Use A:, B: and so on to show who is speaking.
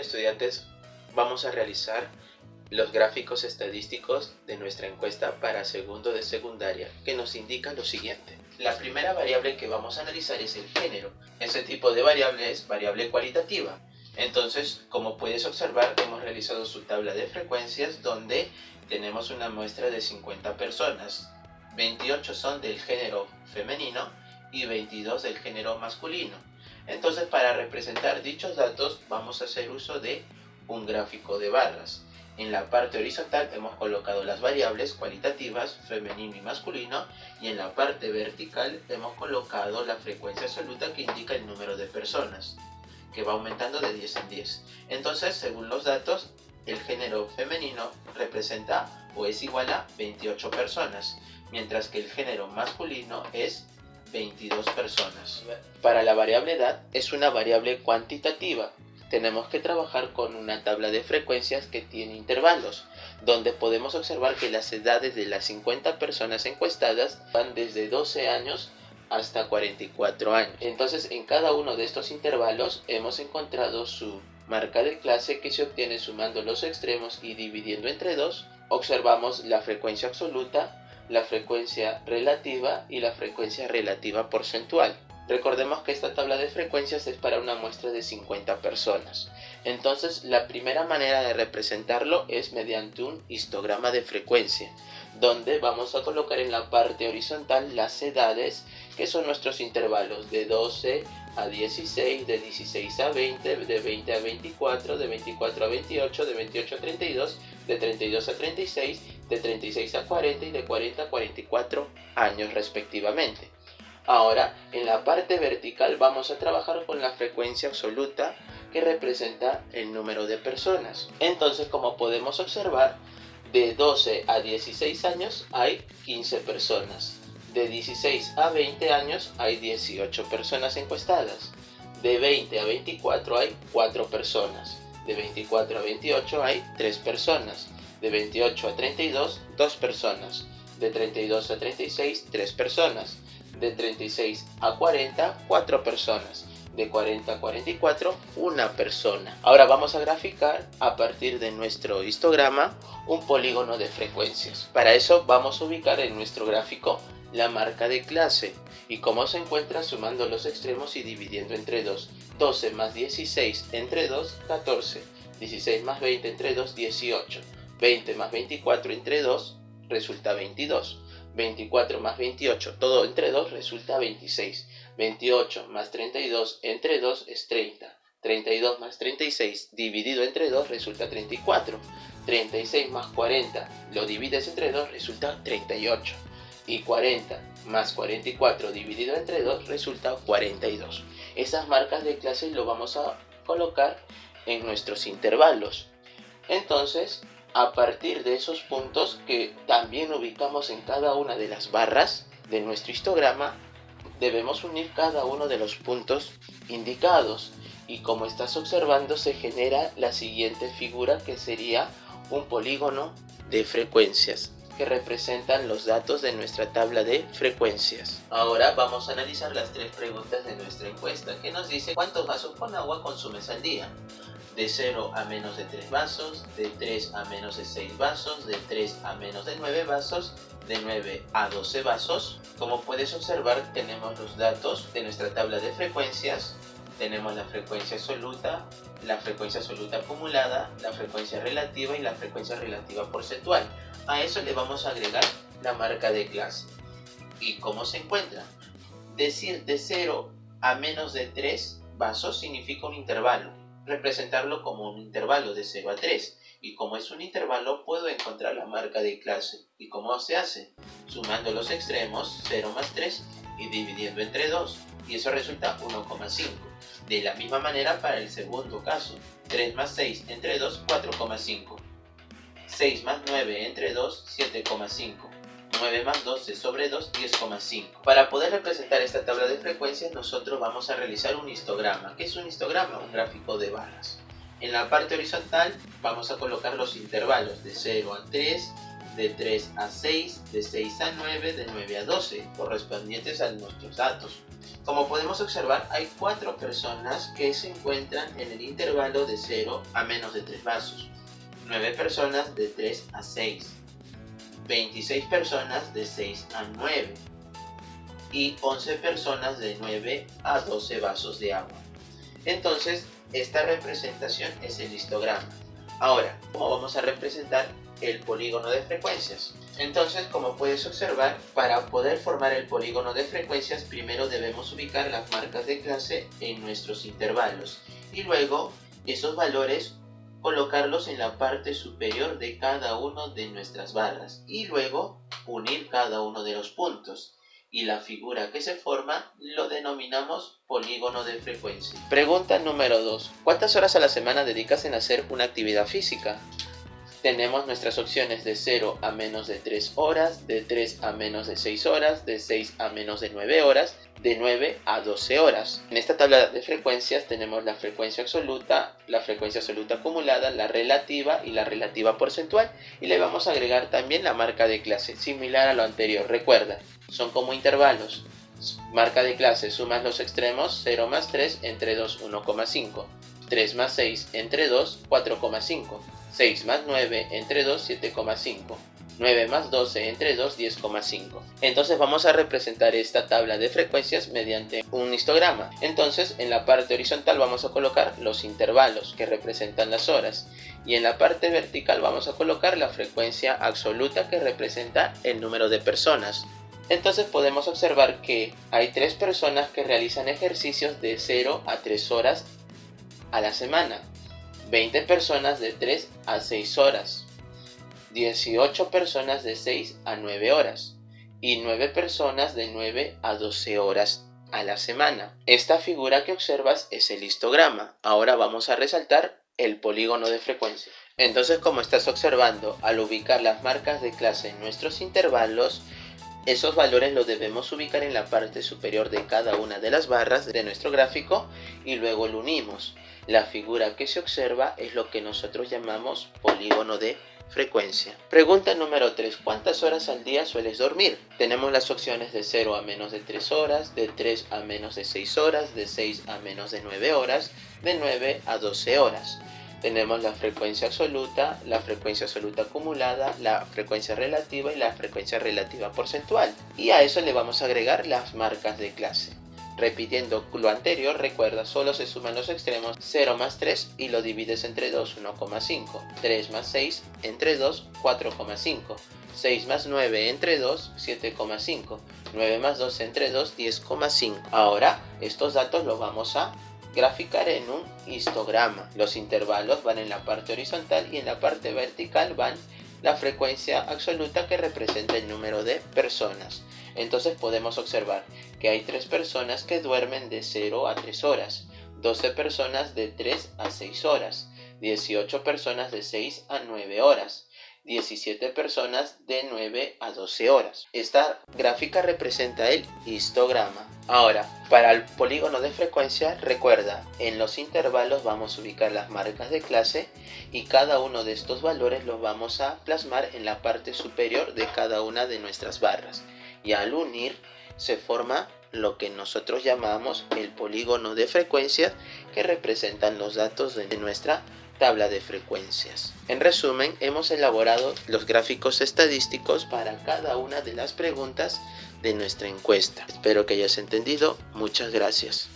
A: tal, estudiantes? Vamos a realizar los gráficos estadísticos de nuestra encuesta para segundo de secundaria, que nos indica lo siguiente. La primera variable que vamos a analizar es el género. Ese tipo de variable es variable cualitativa. Entonces, como puedes observar, hemos realizado su tabla de frecuencias donde tenemos una muestra de 50 personas. 28 son del género femenino y 22 del género masculino. Entonces, para representar dichos datos vamos a hacer uso de un gráfico de barras. En la parte horizontal hemos colocado las variables cualitativas femenino y masculino, y en la parte vertical hemos colocado la frecuencia absoluta que indica el número de personas, que va aumentando de 10 en 10. Entonces, según los datos, el género femenino representa o es igual a 28 personas, mientras que el género masculino es 22 personas. Para la variable edad es una variable cuantitativa. Tenemos que trabajar con una tabla de frecuencias que tiene intervalos, donde podemos observar que las edades de las 50 personas encuestadas van desde 12 años hasta 44 años. Entonces, en cada uno de estos intervalos hemos encontrado su marca de clase, que se obtiene sumando los extremos y dividiendo entre 2. Observamos la frecuencia absoluta, la frecuencia relativa y la frecuencia relativa porcentual. Recordemos que esta tabla de frecuencias es para una muestra de 50 personas. Entonces, la primera manera de representarlo es mediante un histograma de frecuencia, donde vamos a colocar en la parte horizontal las edades, que son nuestros intervalos de 12 a 16, de 16 a 20, de 20 a 24, de 24 a 28, de 28 a 32, de 32 a 36, de 36 a 40 y de 40 a 44 años respectivamente. Ahora, en la parte vertical vamos a trabajar con la frecuencia absoluta, que representa el número de personas. Entonces, como podemos observar, de 12 a 16 años hay 15 personas. De 16 a 20 años hay 18 personas encuestadas. De 20 a 24 hay 4 personas. De 24 a 28 hay 3 personas. De 28 a 32, 2 personas. De 32 a 36, 3 personas. De 36 a 40, 4 personas. De 40 a 44, una persona. Ahora vamos a graficar a partir de nuestro histograma un polígono de frecuencias. Para eso vamos a ubicar en nuestro gráfico la marca de clase. ¿Y cómo se encuentra? Sumando los extremos y dividiendo entre 2. 12 más 16 entre 2, 14. 16 más 20 entre 2, 18. 20 más 24 entre 2 resulta 22. 24 más 28, todo entre 2 resulta 26. 28 más 32 entre 2 es 30. 32 más 36 dividido entre 2 resulta 34. 36 más 40 lo divides entre 2 resulta 38. Y 40 más 44 dividido entre 2 resulta 42. Esas marcas de clase lo vamos a colocar en nuestros intervalos. Entonces, a partir de esos puntos que también ubicamos en cada una de las barras de nuestro histograma, debemos unir cada uno de los puntos indicados, y como estás observando se genera la siguiente figura, que sería un polígono de frecuencias que representan los datos de nuestra tabla de frecuencias. Ahora vamos a analizar las 3 preguntas de nuestra encuesta, que nos dice cuántos vasos con agua consumes al día. De 0 a menos de 3 vasos, de 3 a menos de 6 vasos, de 3 a menos de 9 vasos, de 9 a 12 vasos. Como puedes observar, tenemos los datos de nuestra tabla de frecuencias. Tenemos la frecuencia absoluta acumulada, la frecuencia relativa y la frecuencia relativa porcentual. A eso le vamos a agregar la marca de clase. ¿Y cómo se encuentra? Decir de 0 a menos de 3 vasos significa un intervalo. Representarlo como un intervalo de 0 a 3. Y como es un intervalo, puedo encontrar la marca de clase. ¿Y cómo se hace? Sumando los extremos, 0 más 3, y dividiendo entre 2. Y eso resulta 1,5. De la misma manera para el segundo caso. 3 más 6 entre 2, 4,5. 6 más 9 entre 2, 7,5. 9 más 12 sobre 2, 10,5. Para poder representar esta tabla de frecuencias, nosotros vamos a realizar un histograma. ¿Qué es un histograma? Un gráfico de barras. En la parte horizontal vamos a colocar los intervalos de 0 a 3, de 3 a 6, de 6 a 9, de 9 a 12, correspondientes a nuestros datos. Como podemos observar, hay 4 personas que se encuentran en el intervalo de 0 a menos de 3 vasos, 9 personas de 3 a 6, 26 personas de 6 a 9 y 11 personas de 9 a 12 vasos de agua. Entonces, esta representación es el histograma. Ahora, ¿cómo vamos a representar el polígono de frecuencias? Entonces, como puedes observar, para poder formar el polígono de frecuencias, primero debemos ubicar las marcas de clase en nuestros intervalos y luego esos valores colocarlos en la parte superior de cada uno de nuestras barras y luego unir cada uno de los puntos. Y la figura que se forma lo denominamos polígono de frecuencia. Pregunta número 2. ¿Cuántas horas a la semana dedicas en hacer una actividad física? Tenemos nuestras opciones de 0 a menos de 3 horas, de 3 a menos de 6 horas, de 6 a menos de 9 horas, de 9 a 12 horas. En esta tabla de frecuencias tenemos la frecuencia absoluta acumulada, la relativa y la relativa porcentual, y le vamos a agregar también la marca de clase, similar a lo anterior. Recuerda, son como intervalos. Marca de clase, sumas los extremos, 0 más 3 entre 2, 1,5, 3 más 6 entre 2, 4,5, 6 más 9 entre 2, 7,5, 9 más 12 entre 2, 10,5. Entonces vamos a representar esta tabla de frecuencias mediante un histograma. Entonces en la parte horizontal vamos a colocar los intervalos que representan las horas y en la parte vertical vamos a colocar la frecuencia absoluta que representa el número de personas. Entonces podemos observar que hay 3 personas que realizan ejercicios de 0 a 3 horas a la semana, 20 personas de 3 a 6 horas, 18 personas de 6 a 9 horas y 9 personas de 9 a 12 horas a la semana. Esta figura que observas es el histograma. Ahora vamos a resaltar el polígono de frecuencia. Entonces, como estás observando, al ubicar las marcas de clase en nuestros intervalos, esos valores los debemos ubicar en la parte superior de cada una de las barras de nuestro gráfico y luego lo unimos. La figura que se observa es lo que nosotros llamamos polígono de frecuencia. Pregunta número 3. ¿Cuántas horas al día sueles dormir? Tenemos las opciones de 0 a menos de 3 horas, de 3 a menos de 6 horas, de 6 a menos de 9 horas, de 9 a 12 horas. Tenemos la frecuencia absoluta acumulada, la frecuencia relativa y la frecuencia relativa porcentual. Y a eso le vamos a agregar las marcas de clase. Repitiendo lo anterior, recuerda, solo se suman los extremos, 0 más 3 y lo divides entre 2, 1,5. 3 más 6 entre 2, 4,5. 6 más 9 entre 2, 7,5. 9 más 12 entre 2, 10,5. Ahora, estos datos los vamos a graficar en un histograma. Los intervalos van en la parte horizontal y en la parte vertical van la frecuencia absoluta que representa el número de personas. Entonces podemos observar que hay 3 personas que duermen de 0 a 3 horas, 12 personas de 3 a 6 horas, 18 personas de 6 a 9 horas, 17 personas de 9 a 12 horas. Esta gráfica representa el histograma. Ahora, para el polígono de frecuencia, recuerda, en los intervalos vamos a ubicar las marcas de clase y cada uno de estos valores los vamos a plasmar en la parte superior de cada una de nuestras barras. Y al unir se forma lo que nosotros llamamos el polígono de frecuencias, que representan los datos de nuestra tabla de frecuencias. En resumen, hemos elaborado los gráficos estadísticos para cada una de las preguntas de nuestra encuesta. Espero que hayas entendido. Muchas gracias.